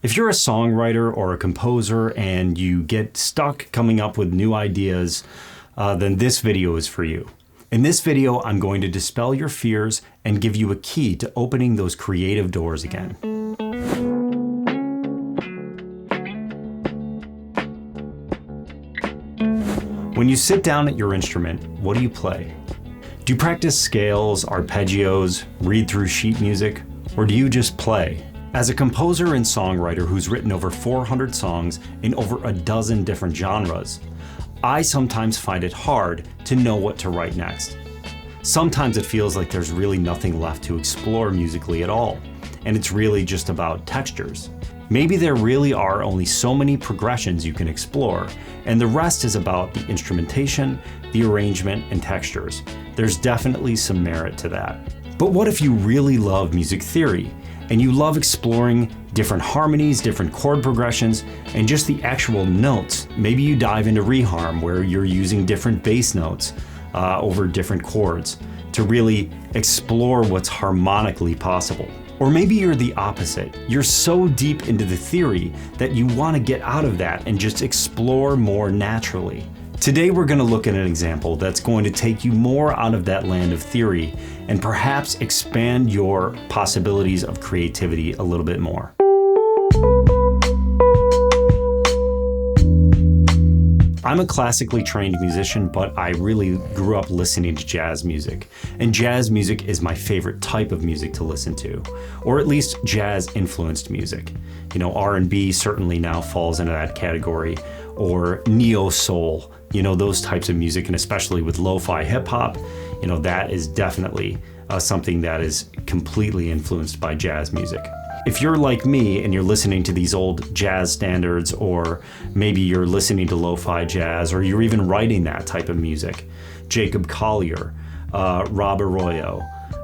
If you're a songwriter or a composer and you get stuck coming up with new ideas, then this video is for you. In this video, I'm going to dispel your fears and give you a key to opening those creative doors again. When you sit down at your instrument, what do you play? Do you practice scales, arpeggios, read through sheet music, or do you just play? As a composer and songwriter who's written over 400 songs in over a dozen different genres, I sometimes find it hard to know what to write next. Sometimes it feels like there's really nothing left to explore musically at all, and it's really just about textures. Maybe there really are only so many progressions you can explore, and the rest is about the instrumentation, the arrangement, and textures. There's definitely some merit to that. But what if you really love music theory, and you love exploring different harmonies, different chord progressions, and just the actual notes? Maybe you dive into reharm, where you're using different bass notes over different chords to really explore what's harmonically possible. Or maybe you're the opposite. You're so deep into the theory that you want to get out of that and just explore more naturally. Today we're going to look at an example that's going to take you more out of that land of theory and perhaps expand your possibilities of creativity a little bit more. I'm a classically trained musician, but I really grew up listening to jazz music. And jazz music is my favorite type of music to listen to, or at least jazz-influenced music. You know, R&B certainly now falls into that category, or neo-soul, you know, those types of music, and especially with lo-fi hip-hop, you know, that is definitely something that is completely influenced by jazz music. If you're like me and you're listening to these old jazz standards, or maybe you're listening to lo-fi jazz, or you're even writing that type of music, Jacob Collier, Rob Arroyo,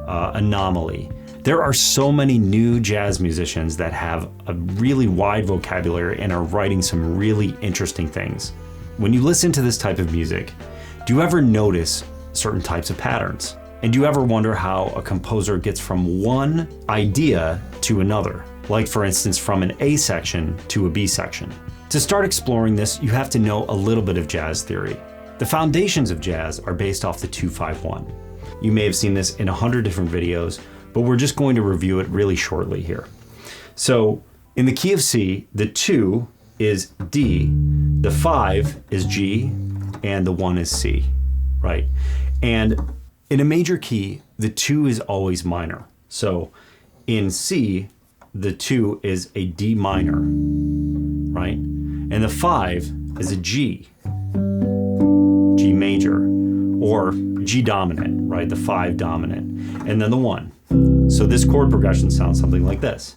Anomaly, there are so many new jazz musicians that have a really wide vocabulary and are writing some really interesting things. When you listen to this type of music, do you ever notice certain types of patterns? And do you ever wonder how a composer gets from one idea to another? Like, for instance, from an A section to a B section. To start exploring this, you have to know a little bit of jazz theory. The foundations of jazz are based off the 2-5-1. You may have seen this in 100 different videos, but we're just going to review it really shortly here. So, in the key of C, the 2 is D, the 5 is G, and the 1 is C, right? And in a major key, the 2 is always minor. So in C, the 2 is a D minor, right? And the 5 is a G, G major, or G dominant, right? The 5 dominant, and then the 1. So this chord progression sounds something like this.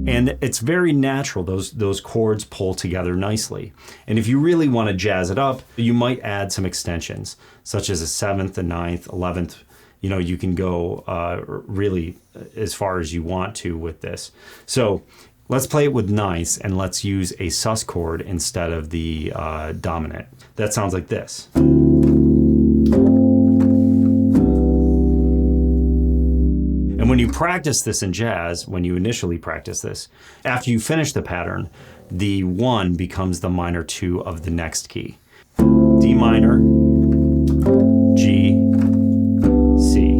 And it's very natural, those chords pull together nicely. And if you really want to jazz it up, you might add some extensions, such as a 7th, a 9th, 11th. You know, you can go really as far as you want to with this. So let's play it with 9ths, and let's use a sus chord instead of the dominant. That sounds like this. And when you practice this in jazz, when you initially practice this, after you finish the pattern, the 1 becomes the minor 2 of the next key. D minor, G, C.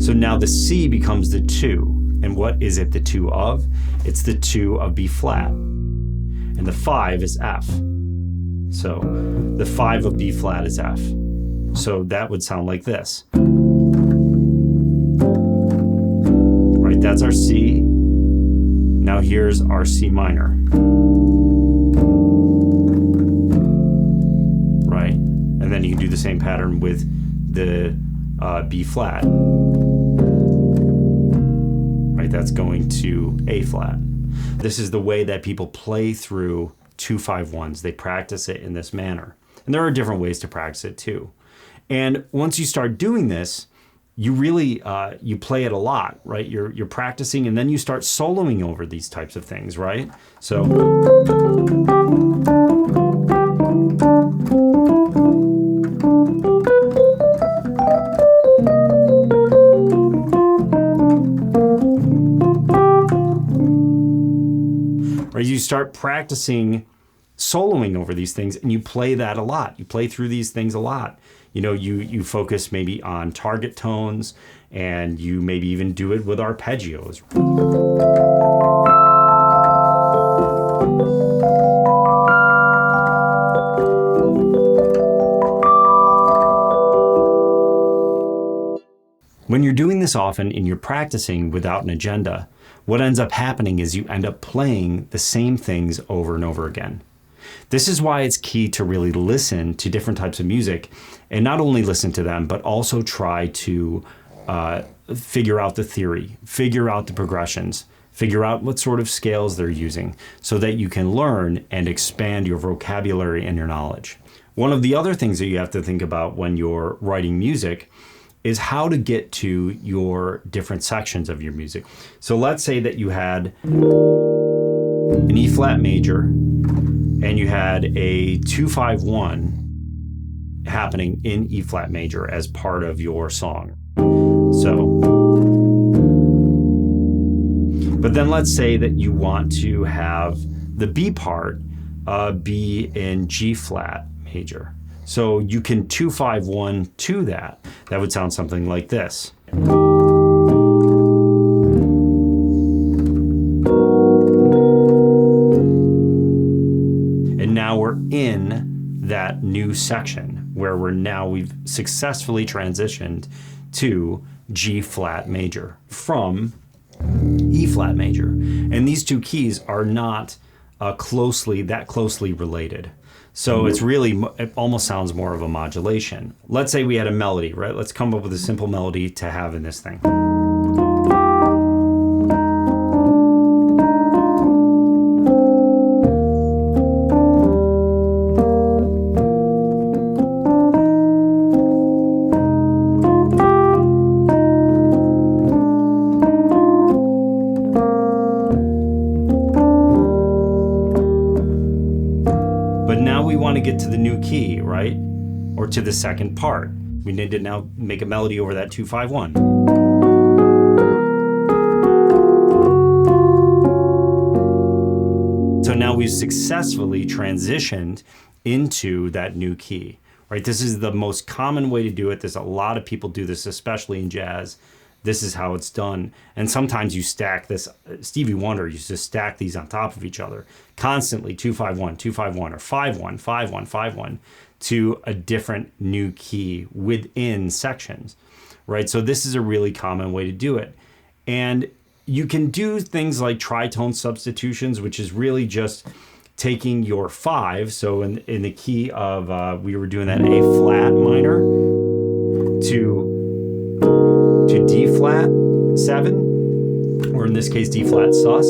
So now the C becomes the 2. And what is it the 2 of? It's the 2 of B flat. And the 5 is F. So the 5 of B flat is F. So that would sound like this. That's our C. Now here's our C minor. Right? And then you can do the same pattern with the B flat. Right? That's going to A flat. This is the way that people play through 2-5-1s. They practice it in this manner. And there are different ways to practice it too. And once you start doing this, you really, you play it a lot, right? You're practicing, and then you start soloing over these types of things, right? So. right? You start practicing soloing over these things, and you play that a lot. You play through these things a lot. You focus maybe on target tones, and you maybe even do it with arpeggios. When you're doing this often and you're practicing without an agenda, what ends up happening is you end up playing the same things over and over again. This is why it's key to really listen to different types of music, and not only listen to them, but also try to figure out the theory, figure out the progressions, figure out what sort of scales they're using, so that you can learn and expand your vocabulary and your knowledge. One of the other things that you have to think about when you're writing music is how to get to your different sections of your music. So let's say that you had an E flat major and you had a 2-5-1 happening in E flat major as part of your song. But then let's say that you want to have the B part be in G flat major. So you can 2-5-1 to that. That would sound something like this. And now we're in that new section where we've successfully transitioned to G flat major from E flat major. And these two keys are not closely related. So it almost sounds more of a modulation. Let's say we had a melody, right? Let's come up with a simple melody to have in this thing. To get to the new key, right? Or to the second part. We need to now make a melody over that 2-5-1. So now we've successfully transitioned into that new key, right? This is the most common way to do it. There's a lot of people do this, especially in jazz. This is how it's done. And sometimes you stack this. Stevie Wonder used to stack these on top of each other constantly, 2-5-1, 2-5-1, or 5-1, 5-1, 5-1, to a different new key within sections, right? So this is a really common way to do it. And you can do things like tritone substitutions, which is really just taking your 5. So in the key of, we were doing that A flat minor to D flat 7, or in this case D flat sus,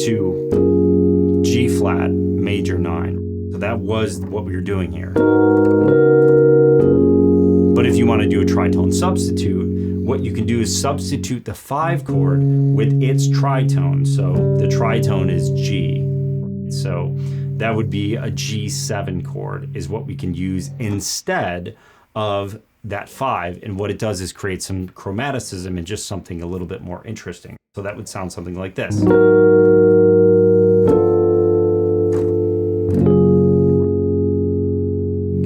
to G flat major 9. So that was what we were doing here. But if you want to do a tritone substitute, what you can do is substitute the 5 chord with its tritone. So the tritone is G. So that would be a G7 chord is what we can use instead of that 5, and what it does is create some chromaticism and just something a little bit more interesting. So that would sound something like this. Get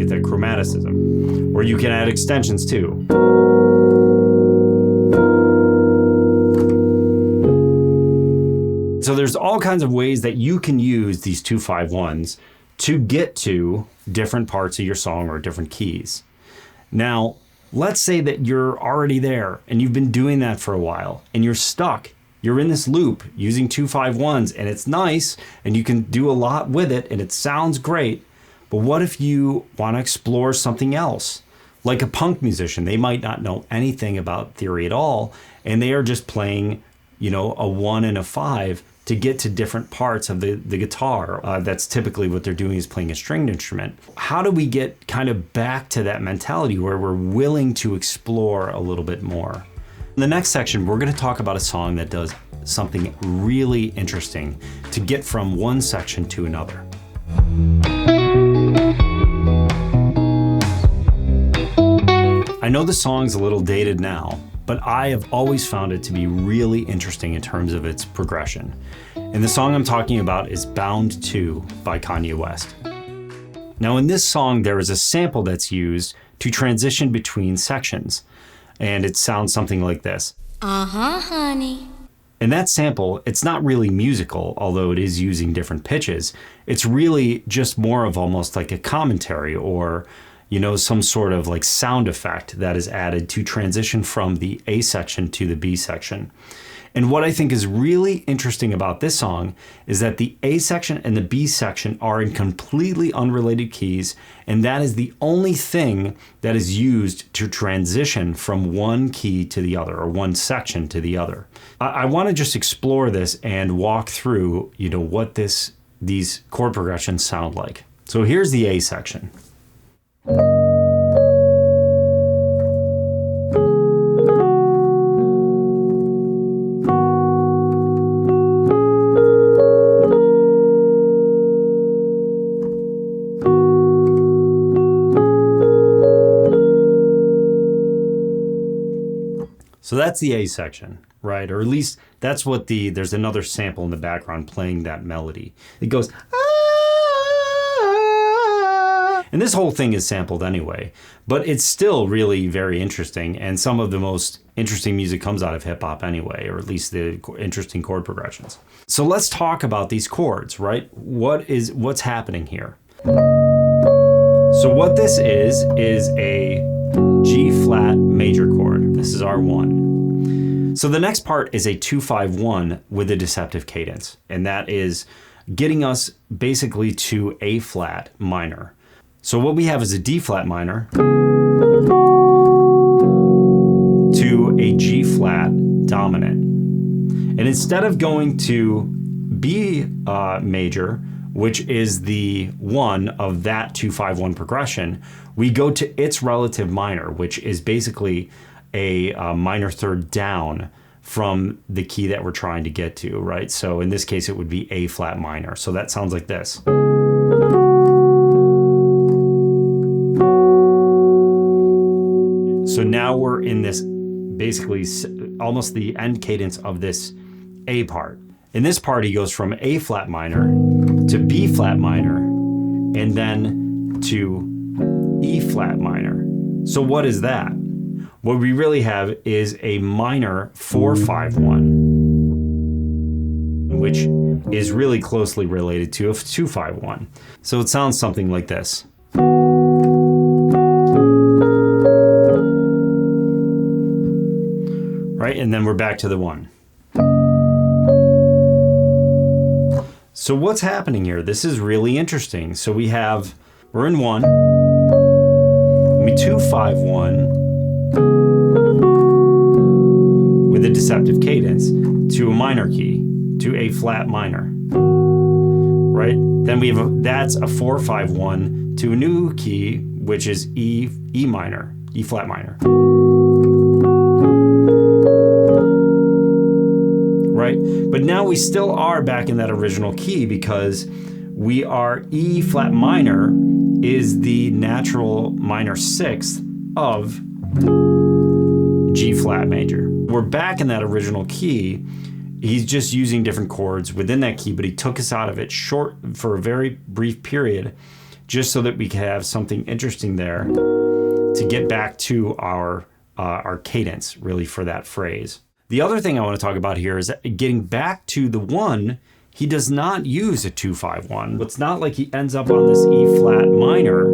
that chromaticism. Or you can add extensions too. So there's all kinds of ways that you can use these 2-5-1s to get to different parts of your song or different keys. Now, let's say that you're already there and you've been doing that for a while and you're stuck. You're in this loop using 2-5-1s and it's nice and you can do a lot with it and it sounds great. But what if you want to explore something else? Like a punk musician, they might not know anything about theory at all and they are just playing, a 1 and a 5 to get to different parts of the guitar. That's typically what they're doing, is playing a stringed instrument. How do we get kind of back to that mentality where we're willing to explore a little bit more? In the next section, we're going to talk about a song that does something really interesting to get from one section to another. I know the song's a little dated now, but I have always found it to be really interesting in terms of its progression. And the song I'm talking about is Bound 2 by Kanye West. Now in this song, there is a sample that's used to transition between sections, and it sounds something like this. Uh-huh, honey. And that sample, it's not really musical, although it is using different pitches. It's really just more of almost like a commentary or, some sort of like sound effect that is added to transition from the A section to the B section. And what I think is really interesting about this song is that the A section and the B section are in completely unrelated keys, and that is the only thing that is used to transition from one key to the other, or one section to the other. I want to just explore this and walk through, what these chord progressions sound like. So here's the A section. So that's the A section, right? Or at least that's what there's another sample in the background playing that melody. It goes, ah, and this whole thing is sampled anyway, but it's still really very interesting. And some of the most interesting music comes out of hip hop anyway, or at least the interesting chord progressions. So let's talk about these chords, right? What's happening here? So what this is a G flat major chord. This is our 1. So the next part is a 2-5-1 with a deceptive cadence, and that is getting us basically to A flat minor. So what we have is a D flat minor to a G flat dominant. And instead of going to B major, which is the 1 of that 2-5-1 progression, we go to its relative minor, which is basically a minor third down from the key that we're trying to get to, right? So in this case, it would be A flat minor. So that sounds like this. So now we're in this basically almost the end cadence of this A part. In this part, he goes from A flat minor to B flat minor, and then to E flat minor. So what is that? What we really have is a minor 4-5-1, which is really closely related to a 2-5-1. So it sounds something like this. Right, and then we're back to the 1. So what's happening here? This is really interesting. So we're in 1, we 2-5-1 with a deceptive cadence to a minor key, to A flat minor, right? Then that's a 4-5-1 to a new key, which is E minor, E flat minor. Right? But now we still are back in that original key because we are E flat minor is the natural minor 6th of G flat major. We're back in that original key. He's just using different chords within that key, but he took us out of it for a very brief period, just so that we could have something interesting there to get back to our cadence, really, for that phrase. The other thing I want to talk about here is that getting back to the 1, he does not use a 2-5-1. It's not like he ends up on this E flat minor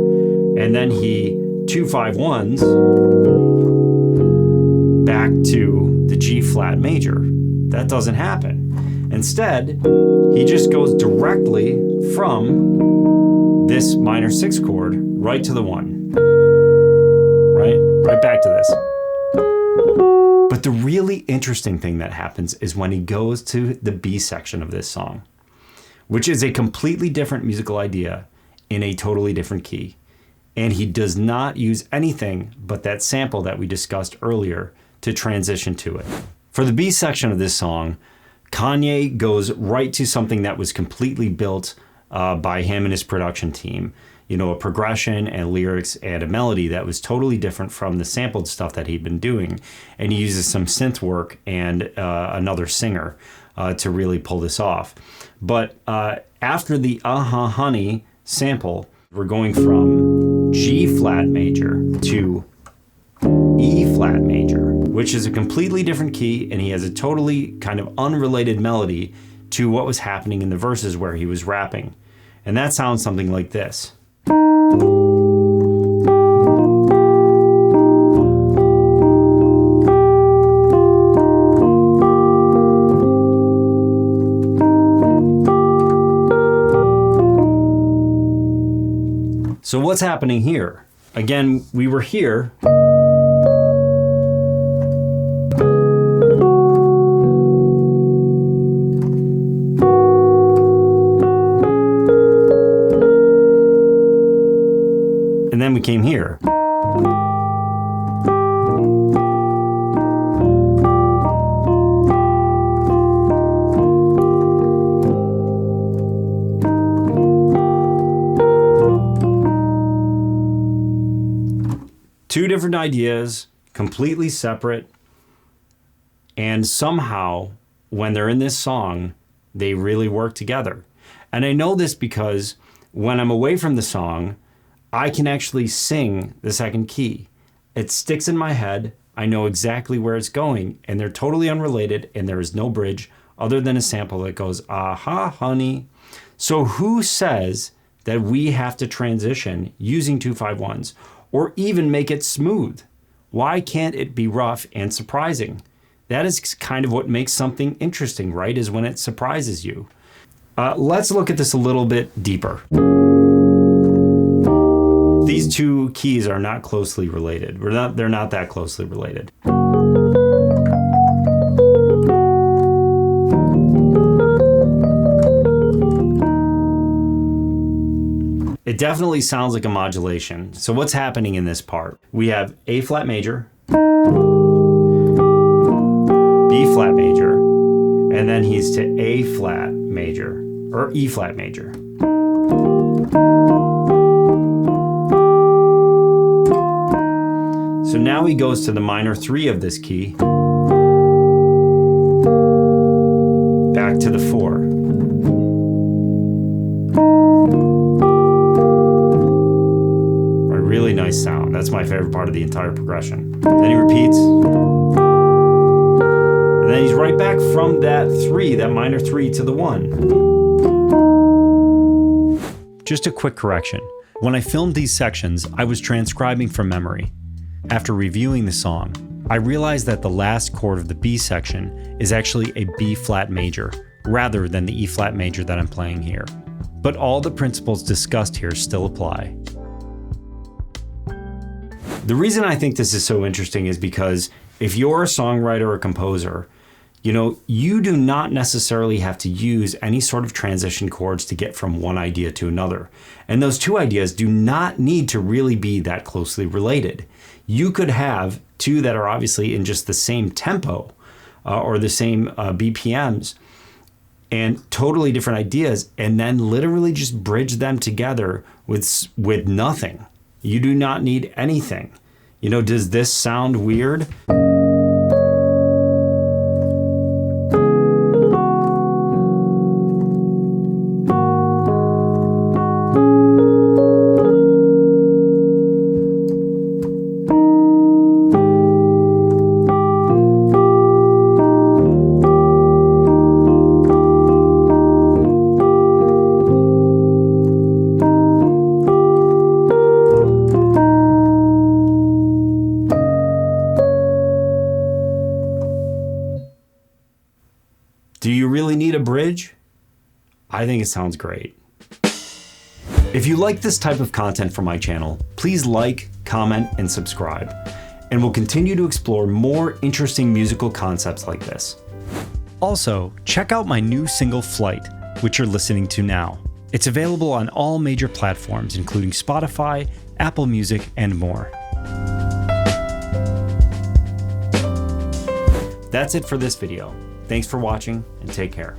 and then he 2-5-1s back to the G flat major. That doesn't happen. Instead, he just goes directly from this minor 6 chord right to the 1. Right back to this. But the really interesting thing that happens is when he goes to the B section of this song, which is a completely different musical idea in a totally different key. And he does not use anything but that sample that we discussed earlier to transition to it. For the B section of this song, Kanye goes right to something that was completely built by him and his production team. a progression and lyrics and a melody that was totally different from the sampled stuff that he'd been doing. And he uses some synth work and another singer to really pull this off. But after the Honey sample, we're going from G flat major to E flat major, which is a completely different key, and he has a totally kind of unrelated melody to what was happening in the verses where he was rapping. And that sounds something like this. So what's happening here? Again, we were here. And then we came here. Two different ideas, completely separate, and somehow when they're in this song, they really work together. And I know this because when I'm away from the song, I can actually sing the second key. It sticks in my head, I know exactly where it's going, and they're totally unrelated, and there is no bridge other than a sample that goes, aha, honey. So who says that we have to transition using 2-5-1s? Or even make it smooth? Why can't it be rough and surprising? That is kind of what makes something interesting, right? Is when it surprises you. Let's look at this a little bit deeper. These two keys are not closely related. They're not that closely related. It definitely sounds like a modulation. So what's happening in this part? We have A flat major, B flat major, and then he's to A flat major, or E flat major. So now he goes to the minor 3 of this key, back to the 4. Really nice sound. That's my favorite part of the entire progression. Then he repeats. And then he's right back from that 3, that minor 3 to the 1. Just a quick correction. When I filmed these sections, I was transcribing from memory. After reviewing the song, I realized that the last chord of the B section is actually a B flat major, rather than the E flat major that I'm playing here. But all the principles discussed here still apply. The reason I think this is so interesting is because if you're a songwriter or composer, you do not necessarily have to use any sort of transition chords to get from one idea to another. And those two ideas do not need to really be that closely related. You could have two that are obviously in just the same tempo or the same BPMs and totally different ideas, and then literally just bridge them together with nothing. You do not need anything. Does this sound weird? Do you really need a bridge? I think it sounds great. If you like this type of content from my channel, please like, comment, and subscribe. And we'll continue to explore more interesting musical concepts like this. Also, check out my new single Flight, which you're listening to now. It's available on all major platforms, including Spotify, Apple Music, and more. That's it for this video. Thanks for watching, and take care.